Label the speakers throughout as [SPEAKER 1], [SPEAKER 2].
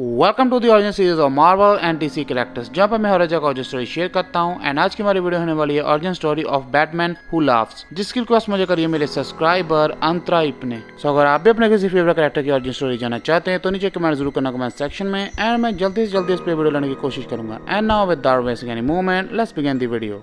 [SPEAKER 1] Welcome to the origin series of Marvel and DC characters, जहाँ पर मैं हर जगह ऑरिजिन स्टोरी शेयर करता हूँ। एंड आज की हमारी वीडियो होने वाली है origin story of Batman who laughs, जिसकी रिक्वेस्ट मुझे करिए मेरे सब्सक्राइबर अंतराइप ने। सो अगर आप भी अपने किसी फेवरेट कैरेक्टर की ओरिजिन स्टोरी जानना चाहते हैं तो नीचे कमेंट जरूर करना कमेंट सेक्शन में, एंड मैं जल्दी से जल्दी इस पर वीडियो लाने की कोशिश करूंगा। And now without wasting any moment, let's begin the video.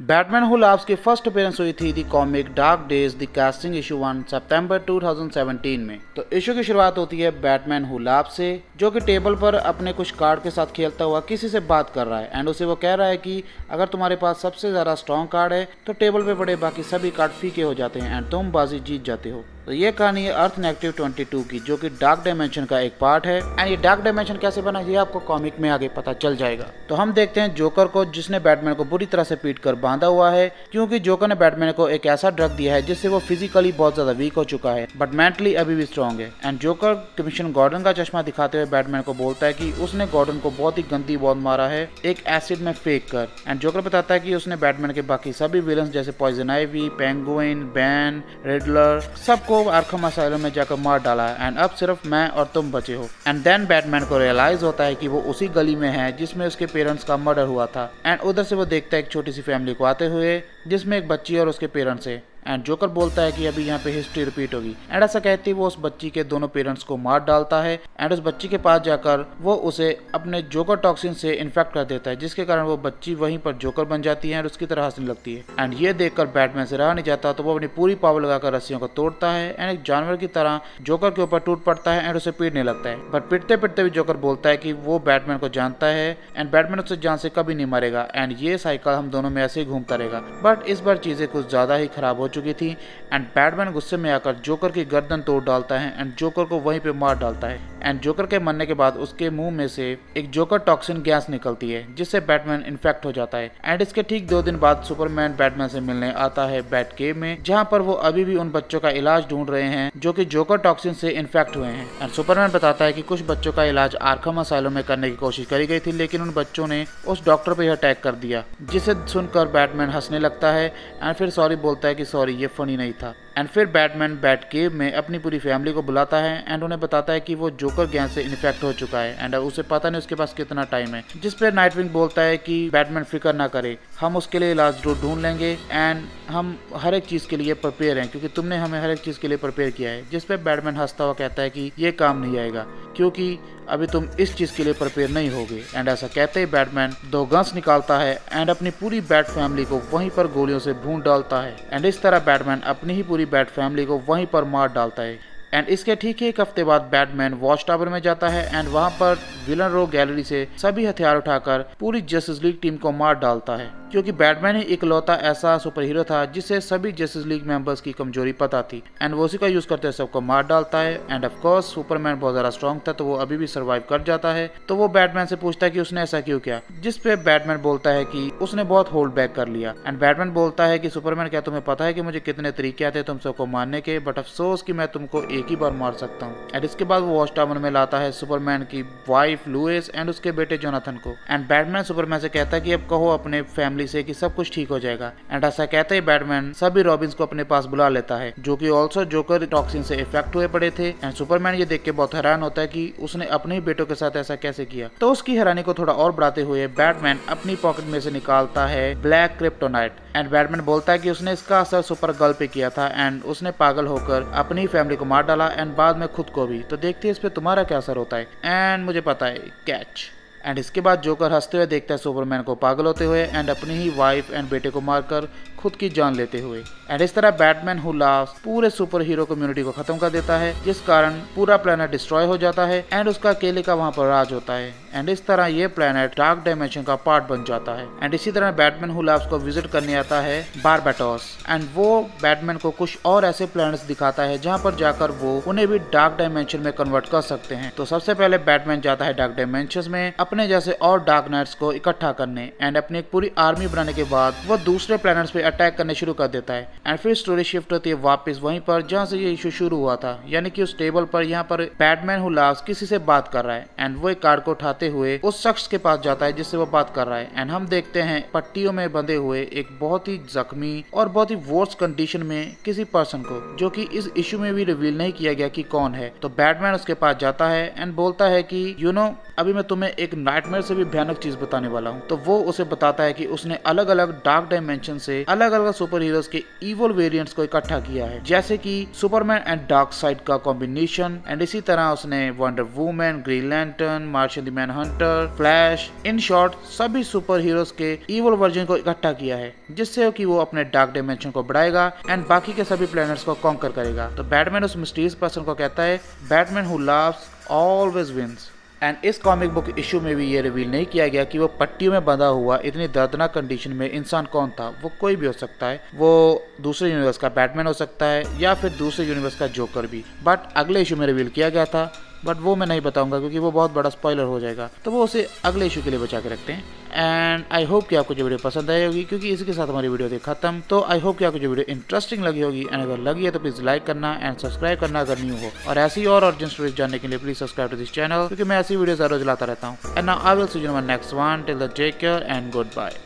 [SPEAKER 1] Batman who laughs की फर्स्ट अपीयरेंस हुई थी the comic dark days the casting issue 1 सितंबर 2017 में। तो इशू की शुरुआत होती है बैटमैन हु लाफ्स से, जो कि टेबल पर अपने कुछ कार्ड के साथ खेलता हुआ किसी से बात कर रहा है। एंड उसे वो कह रहा है कि अगर तुम्हारे पास सबसे ज्यादा स्ट्रॉन्ग कार्ड है तो टेबल पे पड़े बाकी सभी कार्ड फीके हो जाते हैं एंड तुम बाजी जीत जाते हो। तो ये कहानी है अर्थ नेगेटिव 22 की, जो कि डार्क डायमेंशन का एक पार्ट है। एंड ये डार्क डायमेंशन कैसे बना ये आपको कॉमिक में आगे पता चल जाएगा। तो हम देखते हैं जोकर को, जिसने बैटमैन को बुरी तरह से पीट कर बांधा हुआ है, क्योंकि जोकर ने बैटमैन को एक ऐसा ड्रग दिया है जिससे वो फिजिकली बहुत ज्यादा वीक हो चुका है बट मेंटली अभी भी स्ट्रॉन्ग है। एंड जोकर कमिश्नर गॉर्डन का चश्मा दिखाते हुए बैटमैन को बोलता है कि उसने गॉर्डन को बहुत ही गंदी मौत मारा है एक एसिड में फेंक कर। एंड जोकर बताता है कि उसने बैटमैन के बाकी सभी विलन्स जैसे Poison Ivy, Penguin, Bane, Riddler सबको आर्खम असाइलम में जाकर मार डाला है एंड अब सिर्फ मैं और तुम बचे हो। एंड देन बैटमैन को रियलाइज होता है कि वो उसी गली में है जिसमें उसके पेरेंट्स का मर्डर हुआ था। एंड उधर से वो देखता है एक छोटी सी फैमिली को आते हुए, जिसमें एक बच्ची और उसके पेरेंट्स है। एंड जोकर बोलता है कि अभी यहाँ पे हिस्ट्री रिपीट होगी। एंड ऐसा कहते ही वो उस बच्ची के दोनों पेरेंट्स को मार डालता है। एंड उस बच्ची के पास जाकर वो उसे अपने जोकर टॉक्सिन से इन्फेक्ट कर देता है, जिसके कारण वो बच्ची वहीं पर जोकर बन जाती है और उसकी तरह हंसने लगती है। एंड ये देखकर बैटमैन से रहा नहीं जाता, तो वो अपनी पूरी पावर लगाकर रस्सियों को तोड़ता है एंड एक जानवर की तरह जोकर के ऊपर टूट पड़ता है एंड उसे पीटने लगता है। बट पीटते पीटते भी जोकर बोलता है कि वो बैटमैन को जानता है एंड बैटमैन उससे जान से कभी नहीं मरेगा। एंड ये साइकिल हम दोनों में ऐसे ही घूमता रहेगा। बट इस बार चीजें कुछ ज्यादा ही खराब हो चुकी थी एंड बैटमैन गुस्से में आकर जोकर की गर्दन तोड़ डालता है एंड जोकर को वहीं पे मार डालता है। एंड जोकर के मरने के बाद उसके मुंह में से एक जोकर टॉक्सिन गैस निकलती है, जिससे बैटमैन इन्फेक्ट हो जाता है। एंड इसके ठीक 2 दिन बाद सुपरमैन बैटमैन से मिलने आता है बैट केव में, जहाँ पर वो अभी भी उन बच्चों का इलाज ढूंढ रहे हैं जो कि जोकर टॉक्सिन से इन्फेक्ट हुए हैं। एंड सुपरमैन बताता है कि कुछ बच्चों का इलाज आर्खम असाइलम में करने की कोशिश करी गई थी, लेकिन उन बच्चों ने उस डॉक्टर पे अटैक कर दिया, जिसे सुनकर बैटमैन हंसने लगता है एंड फिर सॉरी बोलता है कि सॉरी ये फनी नहीं था। एंड फिर बैटमैन बैट केव में अपनी पूरी फैमिली को बुलाता है एंड उन्हें बताता है कि वो जोकर गैस से इन्फेक्ट हो चुका है एंड उसे पता नहीं उसके पास कितना टाइम है। जिस पर नाइटविंग बोलता है कि बैटमैन फिक्र ना करे, हम उसके लिए इलाज ढूंढ लेंगे एंड हम हर एक चीज के लिए प्रिपेयर हैं, क्योंकि तुमने हमें हर एक चीज के लिए प्रिपेयर किया है। जिस पे बैटमैन हंसता हुआ कहता है कि ये काम नहीं आएगा, क्योंकि अभी तुम इस चीज के लिए प्रिपेयर नहीं होगे। एंड ऐसा कहते ही बैटमैन 2 गन्स निकालता है एंड अपनी पूरी बैट फैमिली को वहीं पर गोलियों से भून डालता है। एंड इस तरह बैटमैन अपनी ही पूरी बैट फैमिली को वहीं पर मार डालता है। एंड इसके ठीक 1 हफ्ते बाद बैटमैन वॉच टावर में जाता है एंड वहां पर विलन रो गैलरी से सभी हथियार उठाकर पूरी जस्टिस लीग टीम को मार डालता है, क्योंकि बैटमैन ही इकलौता ऐसा सुपर हीरो था जिसे सभी जस्टिस लीग मेंबर्स की कमजोरी पता थी एंड वो उसी का यूज करते हुए सबको मार डालता है। एंड ऑफ कोर्स सुपरमैन बहुत ज्यादा स्ट्रॉन्ग था, तो वो अभी भी सर्वाइव कर जाता है। तो वो बैटमैन से पूछता है कि उसने ऐसा क्यों किया, जिस पे बैटमैन बोलता है कि उसने बहुत होल्ड बैक कर लिया। एंड बैटमैन बोलता है कि सुपरमैन, क्या तुम्हें पता है कि मुझे कितने तरीके आते तुम सबको मारने के, बट अफसोस कि मैं तुमको एक ही बार मार सकता हूँ। एंड इसके बाद वो वॉच टावर में लाता है सुपरमैन की वाइफ लुइस एंड उसके बेटे जोनाथन को। एंड बैटमैन सुपरमैन से कहता है कि अब कहो अपने फैमिली से कि सब कुछ ठीक हो जाएगा। एंड ऐसा कहते ही बैटमैन सभी रॉबिन्स को अपने पास बुला लेता है, जो कि ऑल्सो जोकर टॉक्सिन से इफेक्ट हुए पड़े थे। एंड सुपरमैन ये देख के बहुत हैरान होता है कि उसने अपने ही बेटों के साथ ऐसा कैसे किया। तो उसकी हैरानी को थोड़ा और बढ़ाते हुए बैटमैन अपनी पॉकेट में से निकालता है ब्लैक क्रिप्टोनाइट। एंड बैटमैन बोलता है कि उसने इसका असर सुपर गर्ल पे किया था एंड उसने पागल होकर अपनी फैमिली को मार डाला एंड बाद में खुद को भी। तो देखते हैं इस पे तुम्हारा क्या असर होता है। एंड मुझे पता है, कैच। एंड इसके बाद जोकर हंसते हुए देखता है सुपरमैन को पागल होते हुए एंड अपनी ही वाइफ एंड बेटे को मारकर खुद की जान लेते हुए। एंड इस तरह बैटमैन हु लाफ्स पूरे सुपर हीरो कम्युनिटी को खत्म कर देता है, जिस कारण पूरा प्लेनेट डिस्ट्रॉय हो जाता है एंड उसका अकेले का वहां पर राज होता है। एंड इस तरह ये प्लेनेट डार्क डायमेंशन का पार्ट बन जाता है। एंड इसी तरह बैटमैन हु लाफ्स को विजिट करने आता है बारबाटोस एंड वो बैटमैन को कुछ और ऐसे प्लैनेट्स दिखाता है जहाँ पर जाकर वो उन्हें भी डार्क डायमेंशन में कन्वर्ट कर सकते हैं। तो सबसे पहले बैटमैन जाता है डार्क डायमेंशन में अपने अपने जैसे और डार्क नाइट्स को इकट्ठा करने एंड अपनी एक पूरी आर्मी बनाने के बाद वो दूसरे प्लैनेट्स पे अटैक करने शुरू कर देता है। एंड फिर स्टोरी शिफ्ट होती है वापस वहीं पर जहाँ से ये इशू शुरू हुआ था, यानी कि उस टेबल पर यहाँ पर बैटमैन हू लाव्स किसी से बात कर रहा है एंड वो एक कार्ड को उठाते हुए उस शख्स के पास जाता है जिससे वो बात कर रहा है। एंड हम देखते हैं पट्टियों में बंधे हुए एक बहुत ही जख्मी और बहुत ही वर्स्ट कंडीशन में किसी पर्सन को, जो कि इस इशू में भी रिवील नहीं किया गया कि कौन है। तो बैटमैन उसके पास जाता है एंड बोलता है कि अभी मैं तुम्हें एक नाइटमेयर से भी भयानक चीज बताने वाला हूँ। तो वो उसे बताता है कि उसने अलग अलग डार्क डायमेंशन से अलग अलग सुपर हीरोज के इवल वेरिएंट्स को इकट्ठा किया है, जैसे कि सुपरमैन एंड डार्क साइड का कॉम्बिनेशन। एंड इसी तरह उसने wonder woman, green lantern, Martian the man Hunter, flash, in short सभी सुपर हीरोज के इवल वर्जन को इकट्ठा किया है, जिससे कि वो अपने डार्क डायमेंशन को बढ़ाएगा एंड बाकी के सभी प्लैनेट्स को कॉन्कर करेगा। तो बैटमैन उस मिस्टीरियस पर्सन को कहता है Batman who laughs always wins. And इस कॉमिक बुक इशू में भी ये रिवील नहीं किया गया कि वो पट्टियों में बंधा हुआ इतनी दर्दनाक कंडीशन में इंसान कौन था। वो कोई भी हो सकता है, वो दूसरे यूनिवर्स का बैटमैन हो सकता है या फिर दूसरे यूनिवर्स का जोकर भी, बट अगले इशू में रिवील किया गया था। बट वो मैं नहीं बताऊंगा क्योंकि वो बहुत बड़ा स्पॉइलर हो जाएगा, तो वो उसे अगले इशू के लिए बचा के रखते हैं। एंड आई होप कि आपको जो वीडियो पसंद आई होगी, क्योंकि इसी के साथ हमारी वीडियो थी खत्म। तो आई होप कि आपको जो वीडियो इंटरेस्टिंग लगी होगी, एंड अगर लगी है तो प्लीज लाइक करना एंड सब्सक्राइब करना अगर न्यू हो। और ऐसी और अर्जेंट स्टोरीज जानने के लिए please subscribe to this channel, क्योंकि मैं ऐसी वीडियो जरूर लाता रहता हूँ। And now I will see you in my next one. Till then take care and good bye.